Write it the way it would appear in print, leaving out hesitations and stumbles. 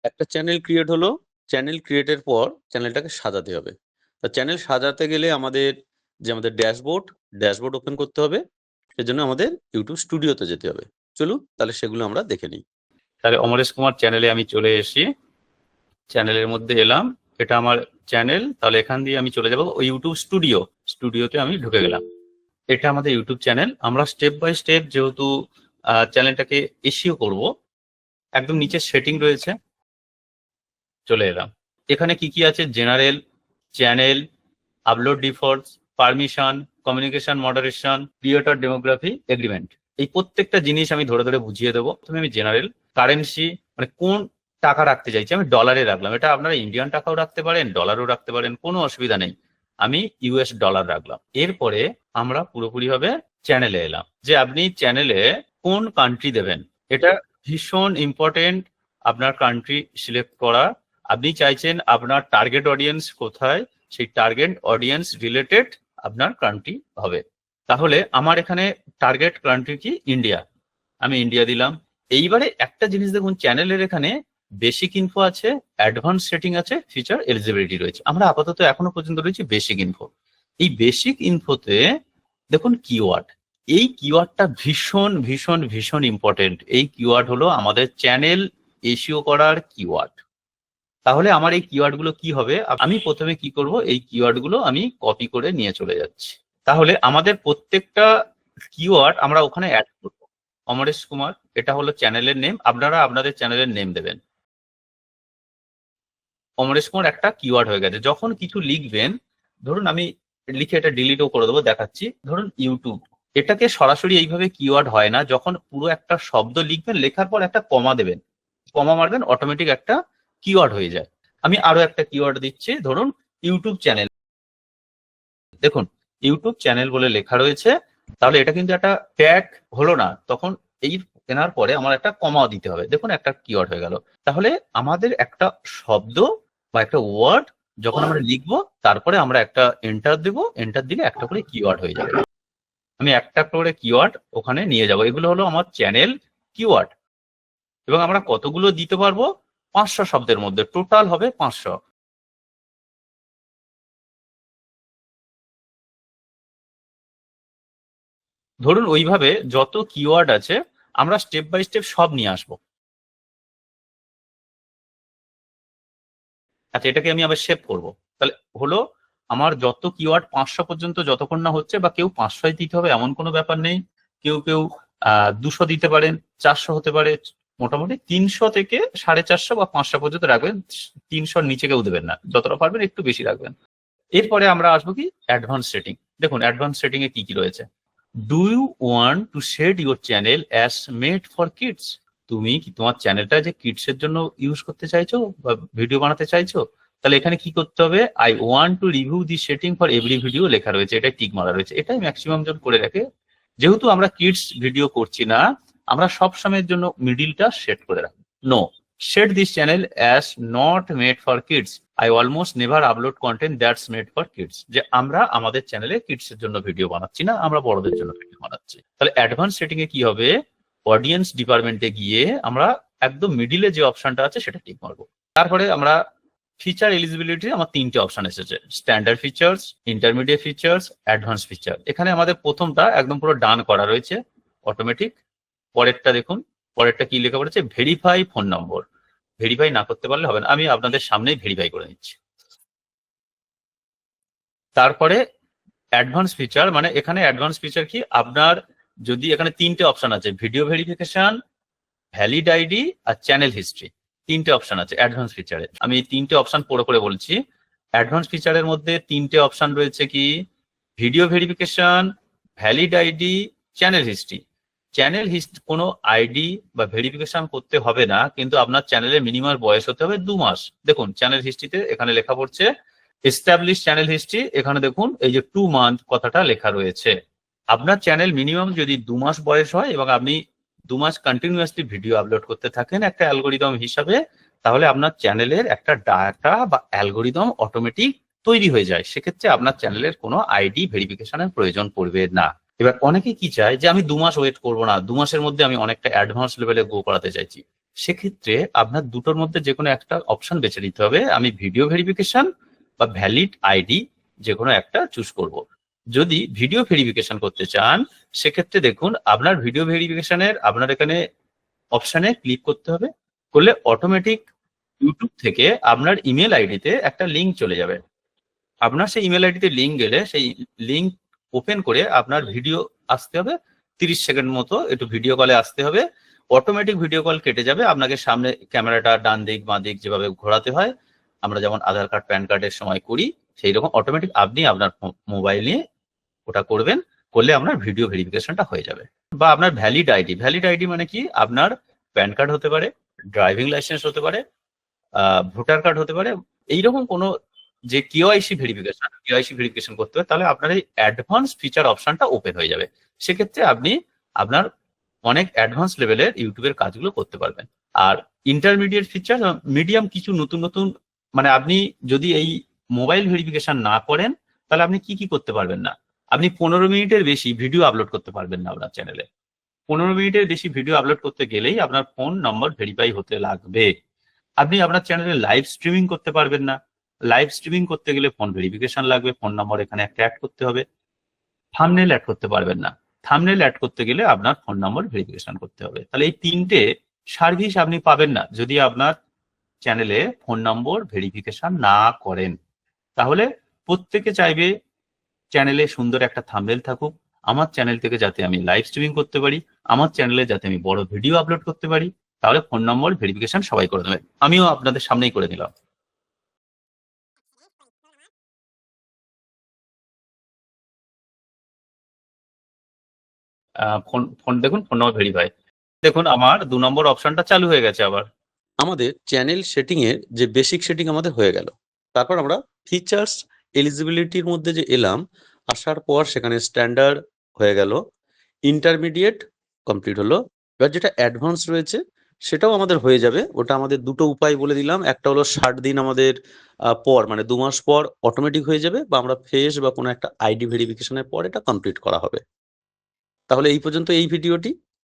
একটা channel create হলো, channel ক্রিয়েটের পর চ্যানেলটাকে সাজাতে হবে। তা চ্যানেল সাজাতে গেলে আমাদের ড্যাশবোর্ড ওপেন করতে হবে। সেজন্য আমাদের ইউটিউব স্টুডিওতে যেতে হবে। চলুন তাহলে সেগুলো আমরা দেখে নিই। তাহলে অমরেশ কুমার চ্যানেলে আমি চলে এসেছি, চ্যানেলের মধ্যে এলাম, এটা আমার চ্যানেল। তাহলে এখান দিয়ে আমি চলে যাব ওই ইউটিউব স্টুডিওতে আমি ঢুকে গেলাম। এটা আমাদের ইউটিউব চ্যানেল। আমরা স্টেপ বাই স্টেপ যেহেতু চ্যানেলটাকে এসইও করব, একদম নিচে সেটিং রয়েছে, চলে এলাম। এখানে কি কি আছে? General, channel, upload defaults, permission, communication moderation, creator demography, agreement. এই প্রত্যেকটা জিনিস আমি ধরে ধরে বুঝিয়ে দেবো। প্রথমে আমি জেনারেল, কারেন্সি মানে কোন টাকা রাখতে চাইছি, আমি ডলারে রাখলাম। এটা আপনারা ইন্ডিয়ান টাকাও রাখতে পারেন, ডলারও রাখতে পারেন, কোনো অসুবিধা নেই। আমি ইউএস ডলার রাখলাম। এরপরে আমরা পুরোপুরি ভাবে চ্যানেলে এলাম, যে আপনি চ্যানেলে কোন কান্ট্রি দেবেন। এটা ভীষণ ইম্পর্টেন্ট, আপনার কান্ট্রি সিলেক্ট করা। আপনি চাইছেন আপনার টার্গেট অডিয়েন্স কোথায়, সেই টার্গেট অডিয়েন্স রিলেটেড আপনার কান্ট্রি হবে। তাহলে আমার এখানে টার্গেট কান্ট্রি কি? ইন্ডিয়া। আমি ইন্ডিয়া দিলাম। এইবারে একটা জিনিস দেখুন, চ্যানেলের এখানে বেসিক ইনফো আছে, অ্যাডভান্স সেটিং আছে, ফিচার এলিজিবিলিটি রয়েছে। আমরা আপাতত এখনো পর্যন্ত রয়েছে বেসিক ইনফো। এই বেসিক ইনফোতে দেখুন কিওয়ার্ড। এই কিওয়ার্ডটা ভীষণ ভীষণ ভীষণ ইম্পর্টেন্ট। এই কিওয়ার্ড হলো আমাদের চ্যানেল এসইও করার কিওয়ার্ড। তাহলে আমার এই কিওয়ার্ড গুলো কি হবে? আমি প্রথমে কি করব, এই কিওয়ার্ড গুলো আমি কপি করে নিয়ে চলে যাচ্ছি। তাহলে আমাদের প্রত্যেকটা কিওয়ার্ড আমরা ওখানে অ্যাড করব। অমরেশ কুমার, এটা হলো চ্যানেলের নেম, আপনারা আপনাদের চ্যানেলের নেম দেবেন। অমরেশ কুমার একটা কিওয়ার্ড হয়ে গেছে। যখন কিছু লিখবেন, ধরুন আমি লিখে এটা ডিলিটও করে দেবো, দেখাচ্ছি। ধরুন ইউটিউব, এটাকে সরাসরি এইভাবে কিওয়ার্ড হয় না। যখন পুরো একটা শব্দ লিখবেন, লেখার পর একটা কমা দেবেন, কমা মারবেন, অটোমেটিক একটা কিওয়ার্ড হয়ে যায়। আমি আরো একটা কিওয়ার্ড দিচ্ছি, ধরুন ইউটিউব চ্যানেল। দেখুন ইউটিউব চ্যানেল বলে লেখা রয়েছে। তাহলে এটা কিন্তু একটা ট্যাগ হলো না, তখন এই কেনার পরে আমার একটা কমা দিতে হবে। দেখুন একটা কিওয়ার্ড হয়ে গেল। তাহলে আমাদের একটা শব্দ বা একটা ওয়ার্ড যখন আমরা লিখবো, তারপরে আমরা একটা এন্টার দেবো, এন্টার দিলে একটা করে কিওয়ার্ড হয়ে যাবে। আমি একটা করে কিওয়ার্ড ওখানে নিয়ে যাব। এগুলো হলো আমার চ্যানেল কিওয়ার্ড। এবং আমরা কতগুলো দিতে পারবো? 500 শব্দের মধ্যে, টোটাল হবে 500। ধরুন ওইভাবে যত কিওয়ার্ড আছে আমরা স্টেপ বাই স্টেপ সব নিয়ে আসবো। আচ্ছা, এটাকে আমি আবার সেভ করব। তাহলে হলো আমার যত কিওয়ার্ড 500 পর্যন্ত যতক্ষণ না হচ্ছে, বা কেউ 500 দিতে হবে এমন কোনো ব্যাপার নেই। কেউ কেউ 200 দিতে পারেন, 400 হতে পারে। মোটামুটি 300 থেকে 450 বা 500 পর্যন্ত রাখবেন। 300 নিচে কেউ দেবেন না, যতটা পারবেন একটু বেশি রাখবেন। এরপরে আমরা আসবো কি? Advance setting. দেখুন অ্যাডভান্স সেটিং এ কি কি রয়েছে। Do you want to set your channel as made for kids? তুমি কি তোমার চ্যানেলটা যে কিডস এর জন্য ইউজ করতে চাইছো বা ভিডিও বানাতে চাইছো? তাহলে এখানে কি করতে হবে? I want to review the setting for every video লেখা রয়েছে, এটা টিক মারা রয়েছে। এটাই ম্যাক্সিমাম জন করে রাখে। যেহেতু আমরা কিডস ভিডিও করছি না, আমরা সব সময়ের জন্য মিডিলটা সেট করে রাখবো। No, set this channel as not made for kids. I almost never upload content that's made for kids. যে আমরা আমাদের চ্যানেলে কিডস এর জন্য ভিডিও বানাচ্ছি না, আমরা বড়দের জন্য ভিডিও বানাচ্ছি। তাহলে অ্যাডভান্স সেটিং এ কি হবে? অডিয়েন্স ডিপার্টমেন্টে গিয়ে আমরা একদম মিডিলে যে অপশনটা আছে সেটা টিক মারবো। তারপরে আমরা ফিচার এলিজিবিলিটি, আমার 3টে অপশন এসেছে, standard features, intermediate features, advance feature. এখানে আমাদের প্রথমটা একদম পুরো ডান করা রয়েছে অটোমেটিক। পরেরটা দেখুন, পরেরটা কি লেখা পড়েছে? ভেরিফাই ফোন নম্বর। ভেরিফাই না করতে পারলে হবে না, আমি আপনাদের সামনেই ভেরিফাই করে নিচ্ছি। তারপরে অ্যাডভান্স ফিচার, মানে এখানে অ্যাডভান্স ফিচার কি? আপনার যদি এখানে 3টে অপশন আছে, ভিডিও ভেরিফিকেশন, ভ্যালিড আইডি আর চ্যানেল হিস্ট্রি। 3টে অপশন আছে অ্যাডভান্স ফিচারে। আমি এই 3টে অপশন পড়ে পড়ে বলছি। অ্যাডভান্স ফিচারের মধ্যে 3টে অপশন রয়েছে কি? Video verification, valid ID, channel history. Channel history কোনো আইডি বা ভেরিফিকেশন করতে হবে না, কিন্তু আপনার চ্যানেলের মিনিমাম বয়স হতে হবে 2 মাস। দেখুন চ্যানেল হিস্ট্রিতে এখানে লেখা পড়ছে এস্টাবলিশ চ্যানেল হিস্ট্রি। এখানে দেখুন এই যে 2 মান্থ কথাটা লেখা রয়েছে। আপনার চ্যানেল মিনিমাম যদি 2 মাস বয়স হয় এবং আপনি 2 মাস কন্টিনিউয়াসলি ভিডিও আপলোড করতে থাকেন একটা অ্যালগোরিদম হিসাবে, তাহলে আপনার চ্যানেলের একটা ডাটা বা অ্যালগোরিদম অটোমেটিক তৈরি হয়ে যায়। সেক্ষেত্রে আপনার চ্যানেলের কোনো আইডি ভেরিফিকেশনের প্রয়োজন পড়বে না। এবার অনেকে কি চায় যে আমি 2 মাস ওয়েট করবো না, 2 মাসের মধ্যে আমি অনেকটা অ্যাডভান্স লেভেলে গো করাতে চাইছি। সেক্ষেত্রে আপনার দুটোর মধ্যে যে কোনো একটা অপশন বেছে নিতে হবে। আমি ভিডিও ভেরিফিকেশন বা ভ্যালিড আইডি যে কোনো একটা চুজ করব। যদি ভিডিও ভেরিফিকেশন করতে চান সেক্ষেত্রে দেখুন আপনার ভিডিও ভেরিফিকেশনের আপনার এখানে অপশনে ক্লিক করতে হবে। করলে অটোমেটিক ইউটিউব থেকে আপনার ইমেল আইডিতে একটা লিঙ্ক চলে যাবে। আপনার সেই ইমেল আইডিতে লিঙ্ক গেলে সেই লিঙ্ক ওপেন করে আপনার ভিডিও আসতে হবে। 30 সেকেন্ড মতো একটু ভিডিও কলে আসতে হবে। অটোমেটিক ভিডিও কল কেটে যাবে। আপনাকে সামনে ক্যামেরাটা ডান দিক বাঁ দিক যেভাবে ঘোরাতে হয় আমরা যেমন আধার কার্ড প্যান কার্ডের সময় করি সেই রকম অটোমেটিক আপনি আপনার মোবাইল নিয়ে ওটা করবেন। করলে আপনার ভিডিও ভেরিফিকেশনটা হয়ে যাবে। বা আপনার ভ্যালিড আইডি মানে কি আপনার প্যান কার্ড হতে পারে, ড্রাইভিং লাইসেন্স হতে পারে, ভোটার কার্ড হতে পারে, এইরকম কোনো যে কেওয়াইসি ভেরিফিকেশন করতে হবে তাহলে আপনার এই অ্যাডভান্স ফিচার অপশনটা ওপেন হয়ে যাবে। সেক্ষেত্রে আপনি আপনার অনেক অ্যাডভান্স লেভেলের ইউটিউবের কাজগুলো করতে পারবেন। আর ইন্টারমিডিয়েট ফিচার মিডিয়াম কিছু নতুন নতুন মানে আপনি যদি এই মোবাইল ভেরিফিকেশন না করেন তাহলে আপনি কি কি করতে পারবেন না। আপনি 15 মিনিটের বেশি ভিডিও আপলোড করতে পারবেন না আপনার চ্যানেলে। 15 মিনিটের বেশি ভিডিও আপলোড করতে গেলেই আপনার ফোন নম্বর ভেরিফাই হতে লাগবে। আপনি আপনার চ্যানেলে লাইভ স্ট্রিমিং করতে পারবেন না। লাইভ স্ট্রিমিং করতে গেলে ফোন ভেরিফিকেশন লাগবে, ফোন নম্বর এখানে একটা অ্যাড করতে হবে। থাম্বনেল অ্যাড করতে পারবেন না। থাম্বনেল অ্যাড করতে গেলে আপনার ফোন নম্বর ভেরিফিকেশন করতে হবে। তাহলে এই 3টে সার্ভিস আপনি পাবেন না যদি আপনার চ্যানেলে ফোন নম্বর ভেরিফিকেশন না করেন। তাহলে প্রত্যেকে চাইবে চ্যানেলে সুন্দর একটা থাম্বনেল থাকুক, আমার চ্যানেল থেকে যাতে আমি লাইভ স্ট্রিমিং করতে পারি, আমার চ্যানেলে যাতে আমি বড় ভিডিও আপলোড করতে পারি। তাহলে ফোন নম্বর ভেরিফিকেশন সবাই করে দেবে। আমিও আপনাদের সামনেই করে দিলাম। ফোন ফোন দেখুন, ফোন নম্বর ভেরিফাই। দেখুন আমার 2 নম্বর অপশনটা চালু হয়ে গেছে আবার। আমাদের চ্যানেল সেটিং এর যে বেসিক সেটিং আমাদের হয়ে গেল। তারপর আমরা ফিচার্স এলিজিবিলিটির মধ্যে যে এলাম, আসার পর সেখানে স্ট্যান্ডার্ড হয়ে গেল, ইন্টারমিডিয়েট কমপ্লিট হলো। এবার যেটা অ্যাডভান্স রয়েছে সেটাও আমাদের হয়ে যাবে। ওটা আমাদের দুটো উপায় বলে দিলাম। একটা হলো 60 দিন আমাদের পর মানে 2 মাস পর অটোমেটিক হয়ে যাবে, বা আমরা ফেস বা কোনো একটা আইডি ভেরিফিকেশনের পর এটা কমপ্লিট করা হবে। তাহলে এই পর্যন্ত এই ভিডিওটি।